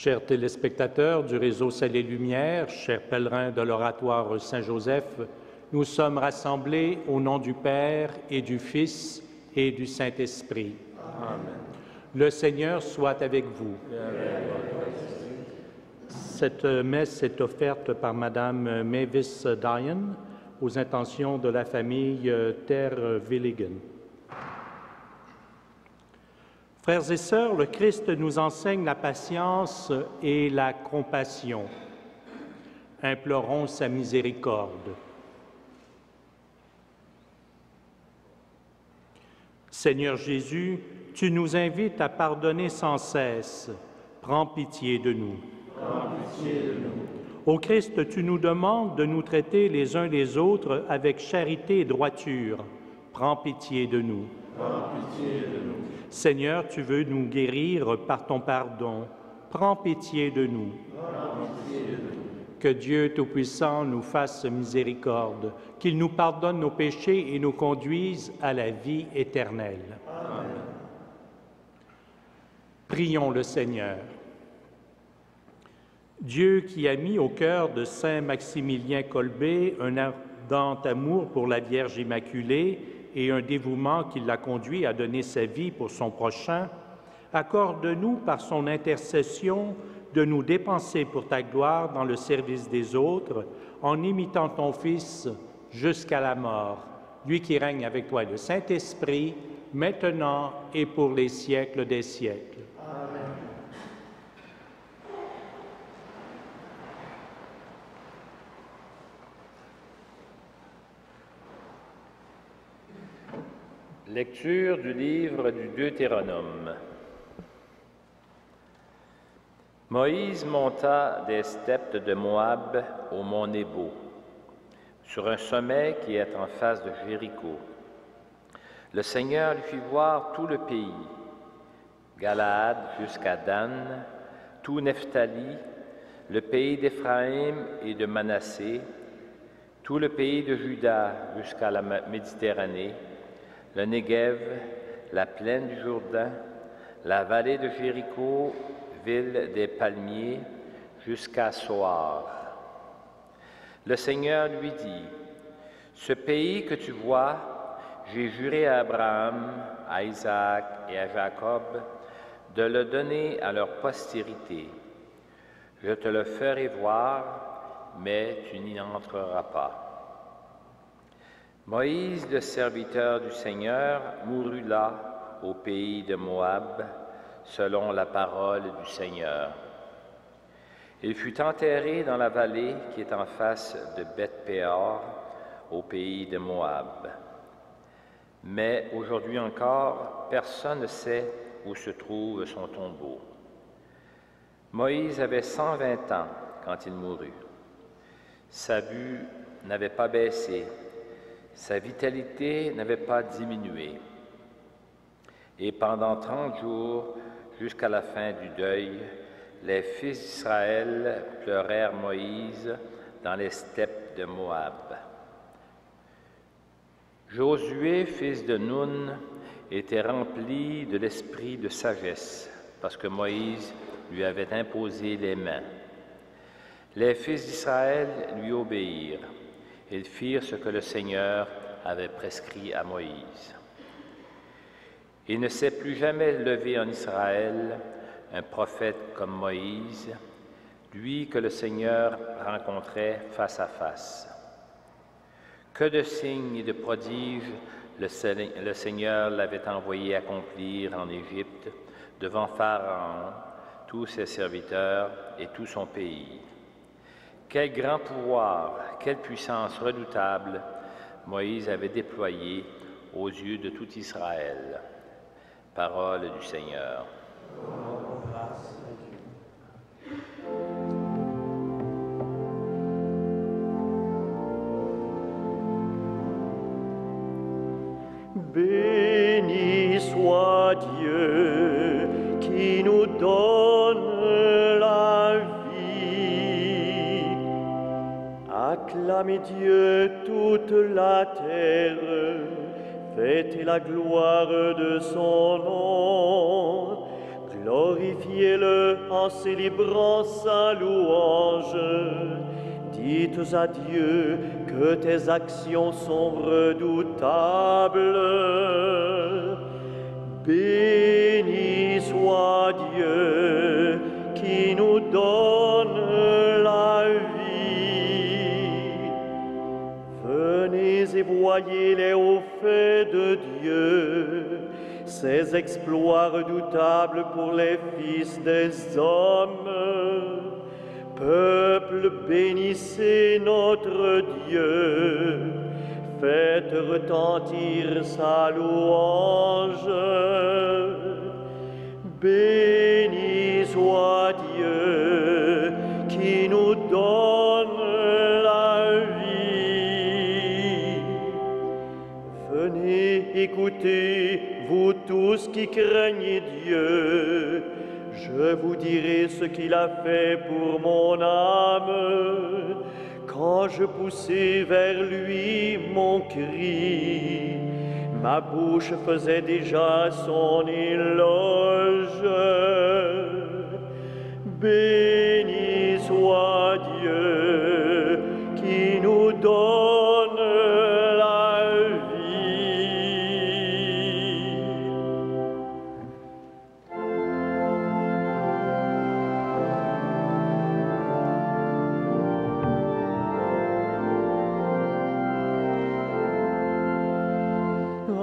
Chers téléspectateurs du réseau Sel et Lumière, chers pèlerins de l'oratoire Saint-Joseph, nous sommes rassemblés au nom du Père et du Fils et du Saint-Esprit. Amen. Le Seigneur soit avec vous. Cette messe est offerte par Madame Mavis Diane aux intentions de la famille Ter-Villigen. Frères et sœurs, le Christ nous enseigne la patience et la compassion. Implorons sa miséricorde. Seigneur Jésus, tu nous invites à pardonner sans cesse. Prends pitié de nous. Prends pitié de nous. Ô Christ, tu nous demandes de nous traiter les uns les autres avec charité et droiture. Prends pitié de nous. Prends pitié de nous. Seigneur, tu veux nous guérir par ton pardon. Prends pitié de nous. Prends pitié de nous. Que Dieu Tout-Puissant nous fasse miséricorde, qu'il nous pardonne nos péchés et nous conduise à la vie éternelle. Amen. Prions le Seigneur. Dieu qui a mis au cœur de saint Maximilien Kolbe un ardent amour pour la Vierge Immaculée et un dévouement qui l'a conduit à donner sa vie pour son prochain, accorde-nous par son intercession de nous dépenser pour ta gloire dans le service des autres, en imitant ton Fils jusqu'à la mort, lui qui règne avec toi le Saint-Esprit, maintenant et pour les siècles des siècles. Amen. Lecture du livre du Deutéronome. Moïse monta des steppes de Moab au mont Nebo, sur un sommet qui est en face de Jéricho. Le Seigneur lui fit voir tout le pays, Galaad jusqu'à Dan, tout Nephtali, le pays d'Éphraïm et de Manassé, tout le pays de Juda jusqu'à la Méditerranée, le Négev, la plaine du Jourdain, la vallée de Jéricho, ville des palmiers, jusqu'à Soar. Le Seigneur lui dit, « Ce pays que tu vois, j'ai juré à Abraham, à Isaac et à Jacob de le donner à leur postérité. Je te le ferai voir, mais tu n'y entreras pas. » Moïse, le serviteur du Seigneur, mourut là, au pays de Moab, selon la parole du Seigneur. Il fut enterré dans la vallée qui est en face de Beth-Péor, au pays de Moab. Mais aujourd'hui encore, personne ne sait où se trouve son tombeau. Moïse avait 120 ans quand il mourut. Sa vue n'avait pas baissé, sa vitalité n'avait pas diminué. Et pendant 30 jours, jusqu'à la fin du deuil, les fils d'Israël pleurèrent Moïse dans les steppes de Moab. Josué, fils de Nun, était rempli de l'esprit de sagesse, parce que Moïse lui avait imposé les mains. Les fils d'Israël lui obéirent. Ils firent ce que le Seigneur avait prescrit à Moïse. Il ne s'est plus jamais levé en Israël un prophète comme Moïse, lui que le Seigneur rencontrait face à face. Que de signes et de prodiges le Seigneur l'avait envoyé accomplir en Égypte, devant Pharaon, tous ses serviteurs et tout son pays. Quel grand pouvoir, quelle puissance redoutable Moïse avait déployé aux yeux de tout Israël. Parole du Seigneur. Béni soit Dieu qui nous donne la vie. Acclamez Dieu toute la terre, fêtez la gloire de son nom. Glorifiez-le en célébrant sa louange. Dites à Dieu que tes actions sont redoutables. Béni soit Dieu qui nous donne la vie. Venez et voyez les hauts faits de Dieu, ses exploits redoutables pour les fils des hommes. Peuple, bénissez notre Dieu, faites retentir sa louange. Béni soit Dieu qui nous donne la vie. Venez écouter, vous tous qui craignez Dieu, je vous dirai ce qu'il a fait pour mon âme. Quand je poussais vers lui mon cri, ma bouche faisait déjà son éloge. Béni soit Dieu qui nous donne la vie.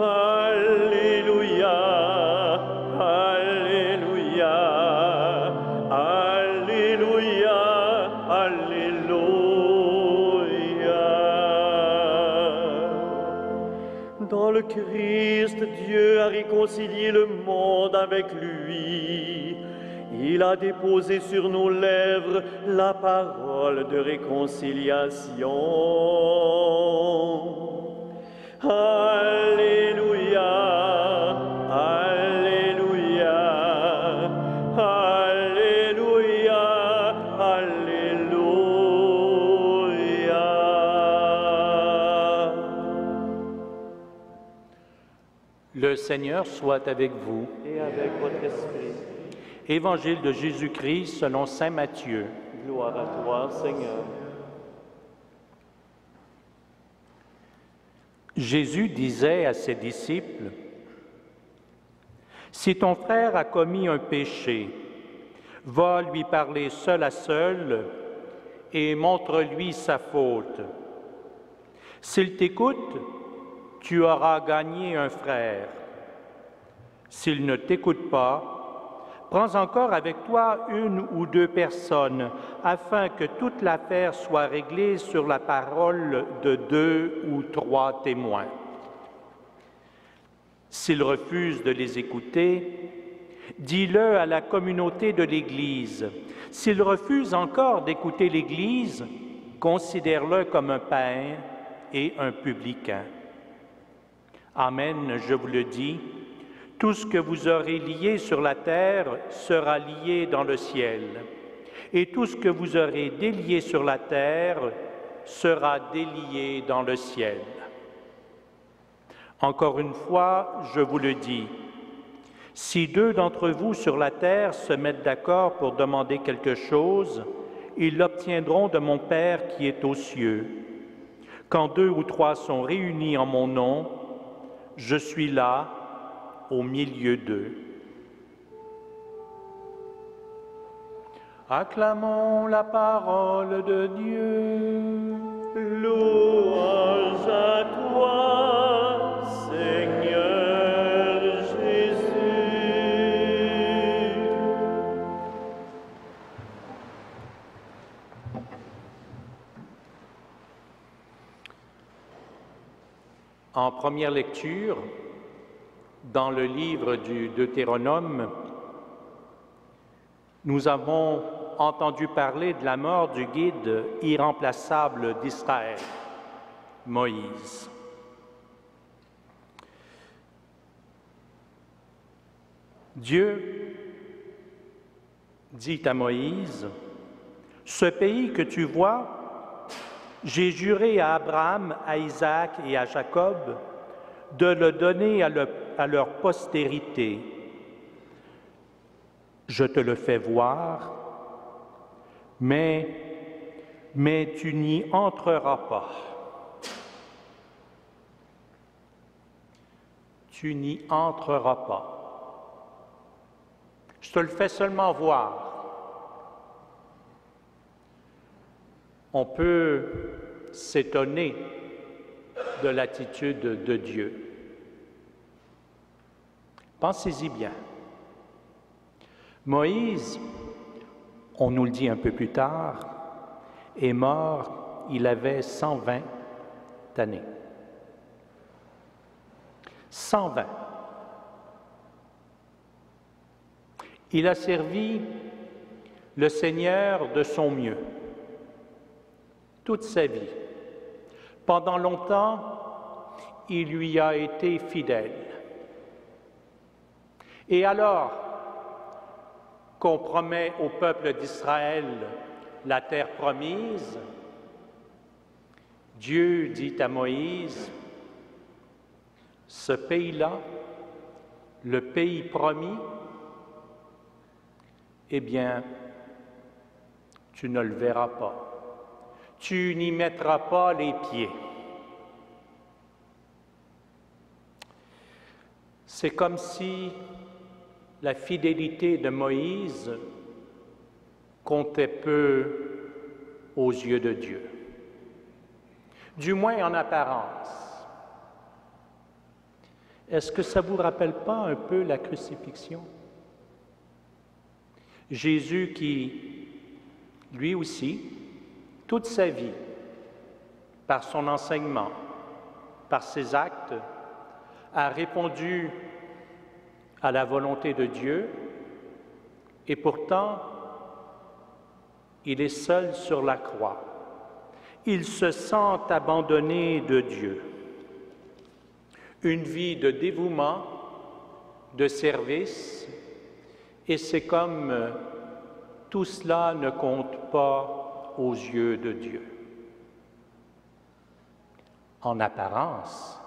Alléluia, Alléluia, Alléluia, Alléluia. Dans le Christ, Dieu a réconcilié le monde avec lui. Il a déposé sur nos lèvres la parole de réconciliation. Alléluia, Alléluia, Alléluia, Alléluia. Le Seigneur soit avec vous. Et avec votre esprit, Évangile de Jésus-Christ selon saint Matthieu. gloire à toi, Seigneur. Jésus disait à ses disciples, « Si ton frère a commis un péché, va lui parler seul à seul et montre-lui sa faute. S'il t'écoute, tu auras gagné un frère. S'il ne t'écoute pas, prends encore avec toi une ou deux personnes, afin que toute l'affaire soit réglée sur la parole de 2 ou 3 témoins. S'il refuse de les écouter, dis-le à la communauté de l'Église. S'il refuse encore d'écouter l'Église, considère-le comme un païen et un publicain. Amen, je vous le dis, tout ce que vous aurez lié sur la terre sera lié dans le ciel, et tout ce que vous aurez délié sur la terre sera délié dans le ciel. Encore une fois, je vous le dis, si 2 d'entre vous sur la terre se mettent d'accord pour demander quelque chose, ils l'obtiendront de mon Père qui est aux cieux. Quand 2 ou 3 sont réunis en mon nom, je suis là, au milieu d'eux. Acclamons la parole de Dieu. Louange à toi, Seigneur Jésus. En première lecture, dans le livre du Deutéronome, nous avons entendu parler de la mort du guide irremplaçable d'Israël, Moïse. Dieu dit à Moïse, « Ce pays que tu vois, j'ai juré à Abraham, à Isaac et à Jacob de le donner à leur postérité. Je te le fais voir, mais tu n'y entreras pas. Tu n'y entreras pas. Je te le fais seulement voir. On peut s'étonner de l'attitude de Dieu. Pensez-y bien. Moïse, on nous le dit un peu plus tard, est mort, il avait 120 années. 120. Il a servi le Seigneur de son mieux, toute sa vie. Pendant longtemps, il lui a été fidèle. Et alors qu'on promet au peuple d'Israël la terre promise, Dieu dit à Moïse, ce pays-là, le pays promis, eh bien, tu ne le verras pas. Tu n'y mettras pas les pieds. C'est comme si la fidélité de Moïse comptait peu aux yeux de Dieu, du moins en apparence. Est-ce que ça ne vous rappelle pas un peu la crucifixion? Jésus qui, lui aussi, toute sa vie, par son enseignement, par ses actes, a répondu à la volonté de Dieu, et pourtant, il est seul sur la croix. Il se sent abandonné de Dieu. Une vie de dévouement, de service, et c'est comme tout cela ne compte pas aux yeux de Dieu. En apparence,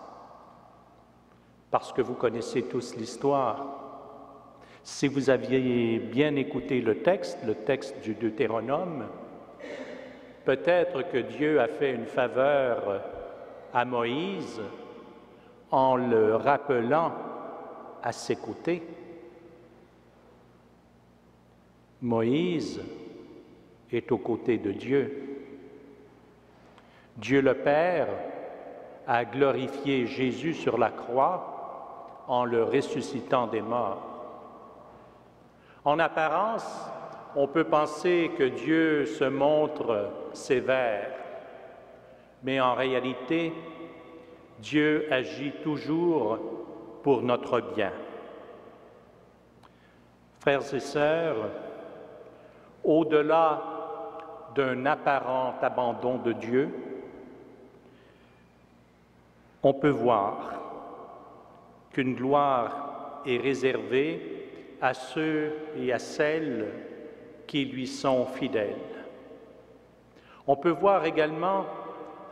parce que vous connaissez tous l'histoire, si vous aviez bien écouté le texte du Deutéronome, peut-être que Dieu a fait une faveur à Moïse en le rappelant à ses côtés. Moïse est aux côtés de Dieu. Dieu le Père a glorifié Jésus sur la croix en le ressuscitant des morts. En apparence, on peut penser que Dieu se montre sévère, mais en réalité, Dieu agit toujours pour notre bien. Frères et sœurs, au-delà d'un apparent abandon de Dieu, on peut voir qu'une gloire est réservée à ceux et à celles qui lui sont fidèles. On peut voir également,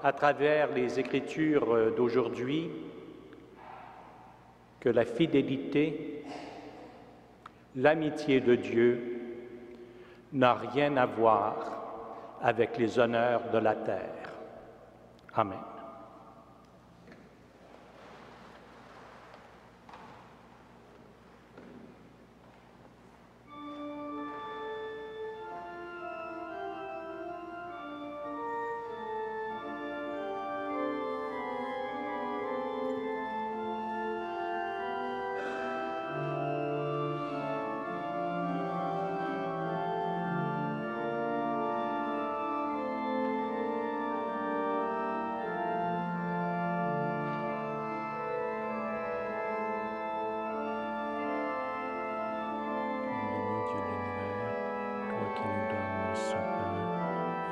à travers les Écritures d'aujourd'hui, que la fidélité, l'amitié de Dieu n'a rien à voir avec les honneurs de la terre. Amen.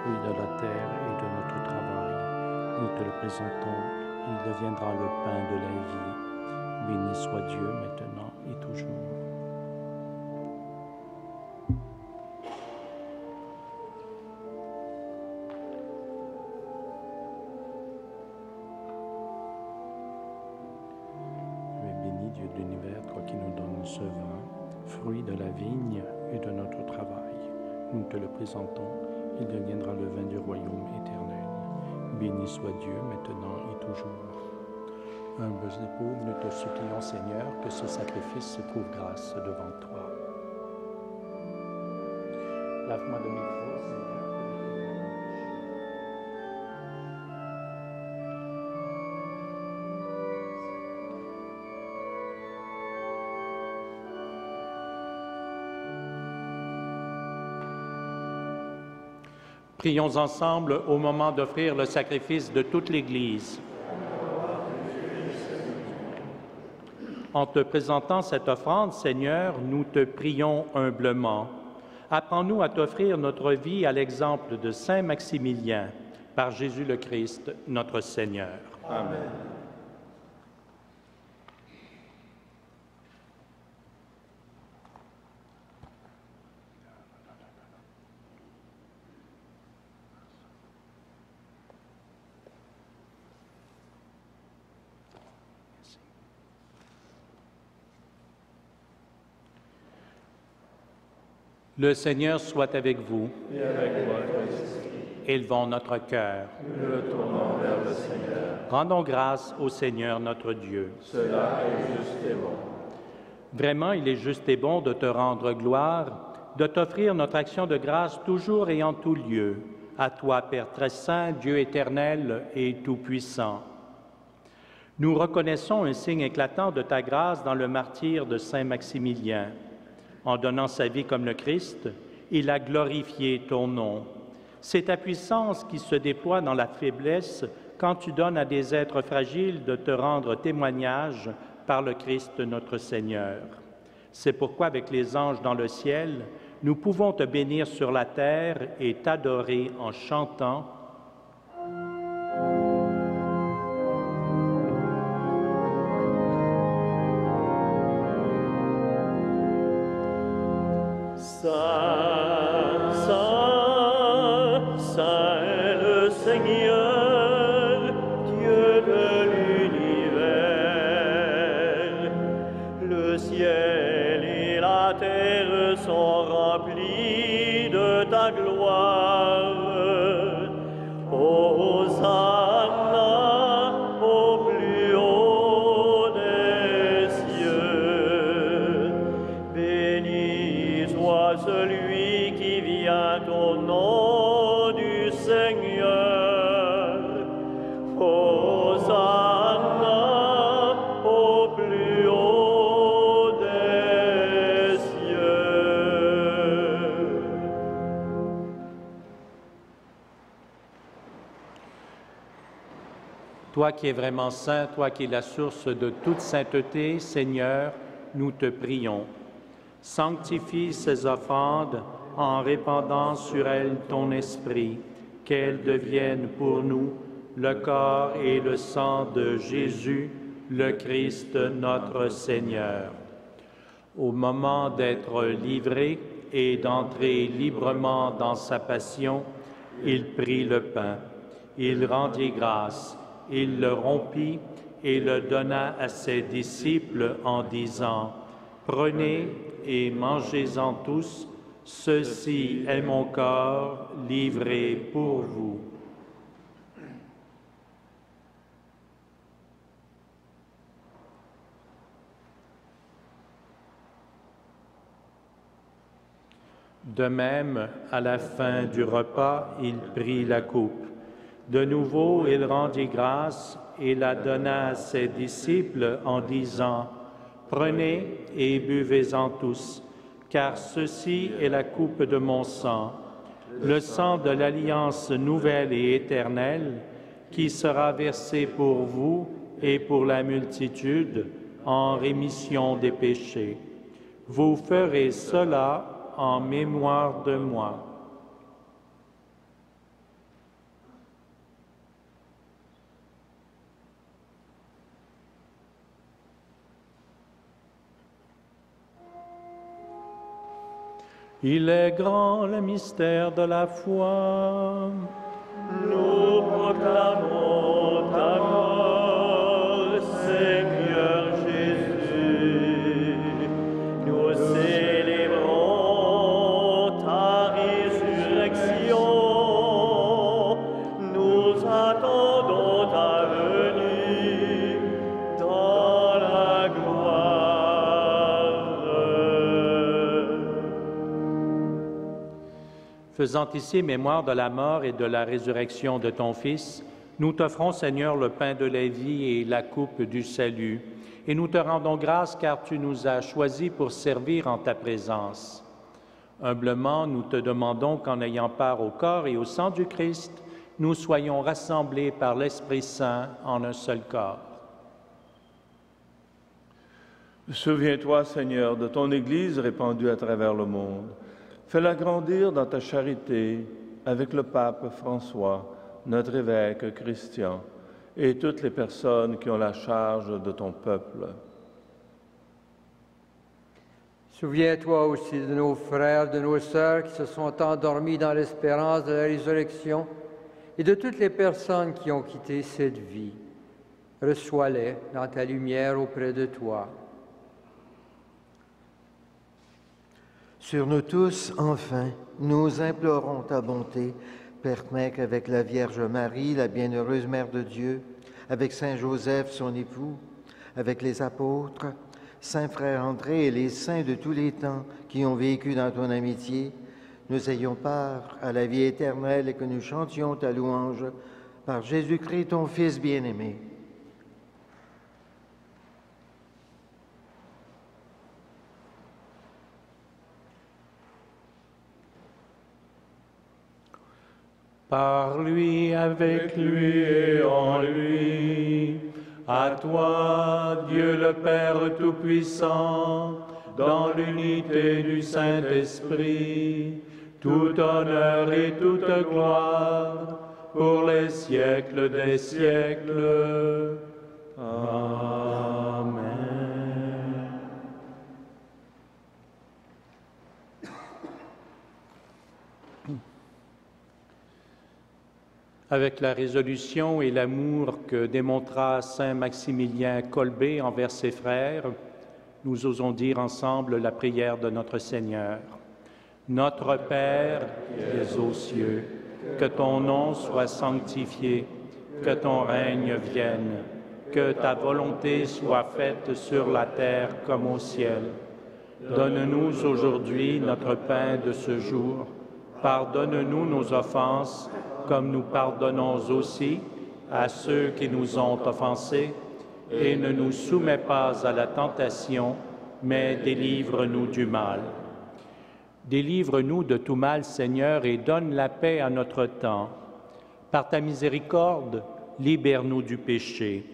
De la terre et de notre travail. Nous te le présentons, il deviendra le pain de la vie. Béni soit Dieu maintenant et toujours. Tu es béni, Dieu de l'univers, toi qui nous donnes ce vin, fruit de la vigne et de notre travail. Nous te le présentons. Il deviendra le vin du royaume éternel. Béni soit Dieu, maintenant et toujours. Humbles et pauvres, nous te supplions, Seigneur, que ce sacrifice trouve grâce devant toi. Lave-moi de mes fautes, Seigneur. Prions ensemble au moment d'offrir le sacrifice de toute l'Église. En te présentant cette offrande, Seigneur, nous te prions humblement. Apprends-nous à t'offrir notre vie à l'exemple de Saint Maximilien, par Jésus le Christ, notre Seigneur. Amen. Le Seigneur soit avec vous. Et avec votre esprit, Élevons notre cœur. nous le tournons vers le Seigneur. Rendons grâce au Seigneur notre Dieu. Cela est juste et bon. Vraiment, il est juste et bon de te rendre gloire, de t'offrir notre action de grâce toujours et en tout lieu. À toi, Père très saint, Dieu éternel et tout-puissant. Nous reconnaissons un signe éclatant de ta grâce dans le martyre de Saint Maximilien. En donnant sa vie comme le Christ, il a glorifié ton nom. C'est ta puissance qui se déploie dans la faiblesse quand tu donnes à des êtres fragiles de te rendre témoignage par le Christ notre Seigneur. C'est pourquoi, avec les anges dans le ciel, nous pouvons te bénir sur la terre et t'adorer en chantant. Saint, Saint, Saint le Seigneur, Dieu de l'univers. Le ciel et la terre sont remplis de ta gloire. Hosanna au plus haut des cieux. Béni soit celui qui vient au nom du Seigneur. Hosanna au plus haut des cieux. Toi qui es vraiment saint, toi qui es la source de toute sainteté, Seigneur, nous te prions. Sanctifie ces offrandes en répandant sur elles ton esprit, qu'elles deviennent pour nous le corps et le sang de Jésus, le Christ notre Seigneur. Au moment d'être livré et d'entrer librement dans sa passion, il prit le pain, il rendit grâce, il le rompit et le donna à ses disciples en disant: « Prenez et mangez-en tous, ceci est mon corps livré pour vous. » De même, à la fin du repas, il prit la coupe. De nouveau, il rendit grâce et la donna à ses disciples en disant: « Prenez et buvez-en tous, car ceci est la coupe de mon sang, le sang de l'alliance nouvelle et éternelle, qui sera versé pour vous et pour la multitude en rémission des péchés. Vous ferez cela en mémoire de moi. » Il est grand le mystère de la foi. Nous proclamons ta mort, Seigneur Jésus. Nous célébrons Faisant ici mémoire de la mort et de la résurrection de ton Fils, nous t'offrons, Seigneur, le pain de la vie et la coupe du salut, et nous te rendons grâce car tu nous as choisis pour servir en ta présence. Humblement, nous te demandons qu'en ayant part au corps et au sang du Christ, nous soyons rassemblés par l'Esprit Saint en un seul corps. Souviens-toi, Seigneur, de ton Église répandue à travers le monde. Fais-la grandir dans ta charité avec le pape François, notre évêque Christian, et toutes les personnes qui ont la charge de ton peuple. Souviens-toi aussi de nos frères, de nos sœurs qui se sont endormis dans l'espérance de la résurrection et de toutes les personnes qui ont quitté cette vie. Reçois-les dans ta lumière auprès de toi. Sur nous tous, enfin, nous implorons ta bonté, Père Mec, avec la Vierge Marie, la bienheureuse Mère de Dieu, avec Saint Joseph, son époux, avec les apôtres, Saint Frère André et les saints de tous les temps qui ont vécu dans ton amitié, nous ayons part à la vie éternelle et que nous chantions ta louange par Jésus-Christ, ton Fils bien-aimé. Par lui, avec lui et en lui, à toi, Dieu le Père Tout-Puissant, dans l'unité du Saint-Esprit, tout honneur et toute gloire, pour les siècles des siècles. Amen. Avec la résolution et l'amour que démontra saint Maximilien Kolbe envers ses frères, nous osons dire ensemble la prière de notre Seigneur. Notre Père, qui es aux cieux, que ton nom soit sanctifié, que ton règne vienne, que ta volonté soit faite sur la terre comme au ciel. Donne-nous aujourd'hui notre pain de ce jour. Pardonne-nous nos offenses, comme nous pardonnons aussi à ceux qui nous ont offensés, et ne nous soumets pas à la tentation, mais délivre-nous du mal. Délivre-nous de tout mal, Seigneur, et donne la paix à notre temps. Par ta miséricorde, libère-nous du péché.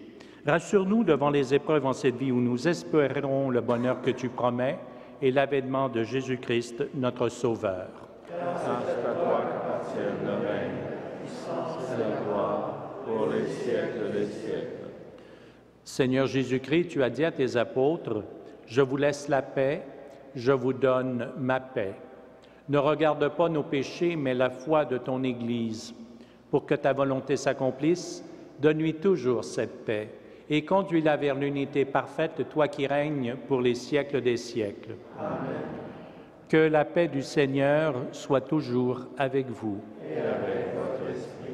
Rassure-nous devant les épreuves en cette vie où nous espérons le bonheur que tu promets et l'avènement de Jésus-Christ, notre Sauveur. Grâce à toi qu'appartienne le règne, puissance et la gloire, pour les siècles des siècles. Seigneur Jésus-Christ, tu as dit à tes apôtres, « Je vous laisse la paix, je vous donne ma paix. » Ne regarde pas nos péchés, mais la foi de ton Église. Pour que ta volonté s'accomplisse, donne-lui toujours cette paix et conduis-la vers l'unité parfaite, toi qui règnes pour les siècles des siècles. Amen. Que la paix du Seigneur soit toujours avec vous. Et avec votre esprit.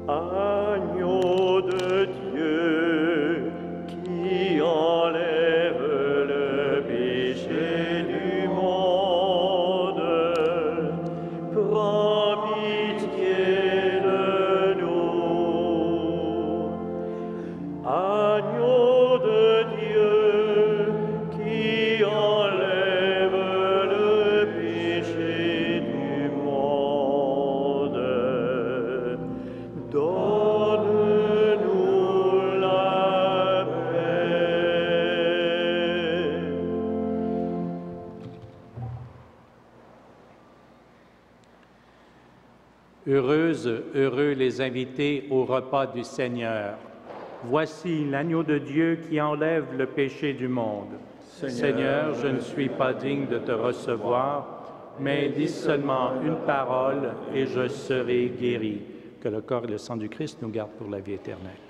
Agneau de Dieu, qui enlève le péché du monde, prends pitié de nous. Agneau de Dieu, qui enlève le péché du monde, donne-nous la paix. Heureuses, heureux les invités au repas du Seigneur. Voici l'agneau de Dieu qui enlève le péché du monde. Seigneur, je ne suis pas digne de te recevoir, mais dis seulement une parole et je serai guéri. Que le corps et le sang du Christ nous gardent pour la vie éternelle.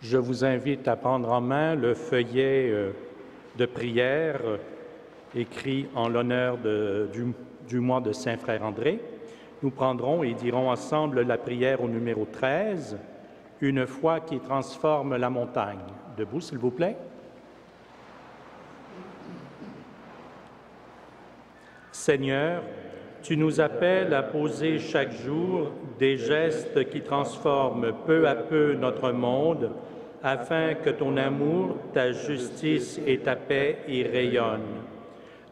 Je vous invite à prendre en main le feuillet de prière écrit en l'honneur du mois de Saint-Frère André. Nous prendrons et dirons ensemble la prière au numéro 13, « Une foi qui transforme la montagne ». Debout, s'il vous plaît. Seigneur, tu nous appelles à poser chaque jour des gestes qui transforment peu à peu notre monde, afin que ton amour, ta justice et ta paix y rayonnent.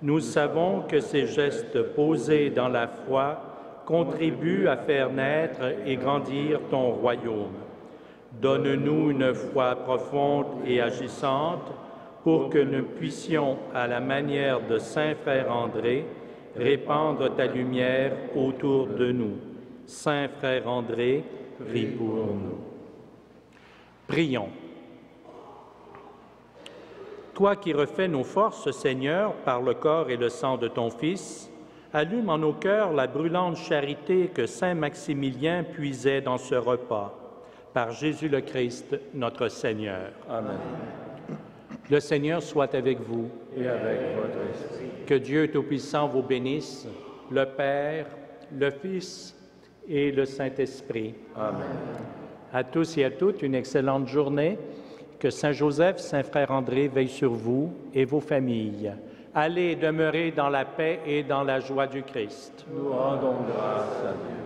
Nous savons que ces gestes posés dans la foi contribuent à faire naître et grandir ton royaume. Donne-nous une foi profonde et agissante pour que nous puissions, à la manière de Saint Frère André, répandre ta lumière autour de nous. Saint Frère André, prie pour nous. Prions. Toi qui refais nos forces, Seigneur, par le corps et le sang de ton Fils, allume en nos cœurs la brûlante charité que Saint Maximilien puisait dans ce repas. Par Jésus le Christ, notre Seigneur. Amen. Le Seigneur soit avec vous. Et avec votre esprit. Que Dieu Tout-Puissant vous bénisse, le Père, le Fils et le Saint-Esprit. Amen. À tous et à toutes, une excellente journée. Que Saint Joseph, Saint Frère André veille sur vous et vos familles. Allez demeurer dans la paix et dans la joie du Christ. Nous rendons grâce à Dieu.